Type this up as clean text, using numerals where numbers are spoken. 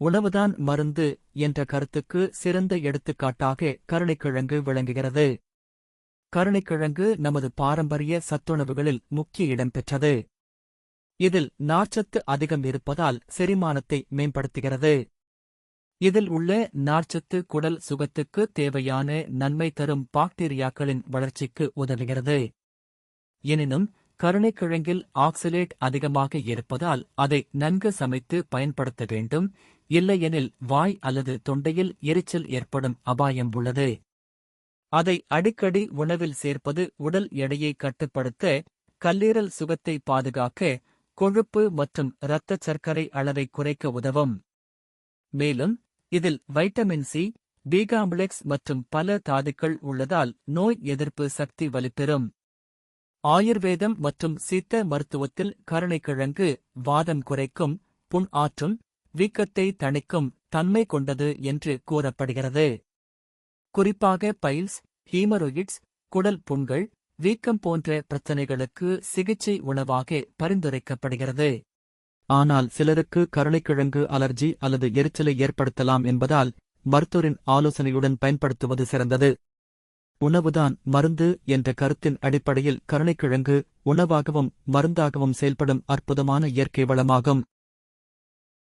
உணவுதான் மருந்து என்ற கருத்துக்கு சிறந்த எடுத்துக்காட்டாக கருணைக்கிழங்கு விளங்குகிறது. கருணைக்கிழங்கு நமது பாரம்பரிய சத்துணவுகளில் முக்கிய இடம் பெற்றது. இதில் நார்ச்சத்து அதிகம் இருப்பதால் செரிமானத்தை மேம்படுத்துகிறது. இதில் உள்ள நார்ச்சத்து குடல் சுகத்துக்கு தேவையான நன்மை தரும் பாக்டீரியாக்களின் வளர்ச்சிக்கு உதவுகிறது. எனினும் கருணைக்கிழங்கில் ஆக்சலேட் அதிகமாக இருப்பதால் அதை நன்கு சமைத்து பயன்படுத்த வேண்டும், இல்லையெனில் வாய் அல்லது தொண்டையில் எரிச்சல் ஏற்படும் அபாயம் உள்ளது. அதை அடிக்கடி உணவில் சேர்ப்பது உடல் எடையை கட்டுப்படுத்த, கல்லீரல் சுகத்தை பாதுகாக்க, கொழுப்பு மற்றும் இரத்தச் சர்க்கரை அளவை குறைக்க உதவும். மேலும் இதில் வைட்டமின் சி, பி-காம்ப்ளெக்ஸ் மற்றும் பல தாதுக்கள் உள்ளதால் நோய் எதிர்ப்பு சக்தி வலுப்பெறும். ஆயுர்வேதம் மற்றும் சித்த மருத்துவத்தில் கருணைக்கிழங்கு வாதம் குறைக்கும், புண் ஆற்றும், வீக்கத்தை தணிக்கும் தன்மை கொண்டது என்று கூறப்படுகிறது. குறிப்பாக பைல்ஸ், ஹீமரோயிட்ஸ், குடல் புண்கள், வீக்கம் போன்ற பிரச்சனைகளுக்கு சிகிச்சை உணவாக பரிந்துரைக்கப்படுகிறது. ஆனால் சிலருக்கு கருணைக்கிழங்கு அலர்ஜி அல்லது எரிச்சலை ஏற்படுத்தலாம் என்பதால் மருத்துவரின் ஆலோசனையுடன் பயன்படுத்துவது சிறந்தது. உணவுதான் மருந்து என்ற கருத்தின் அடிப்படையில் கருணைக்கிழங்கு உணவாகவும் மருந்தாகவும் செயல்படும் அற்புதமான இயற்கை வளமாகும்.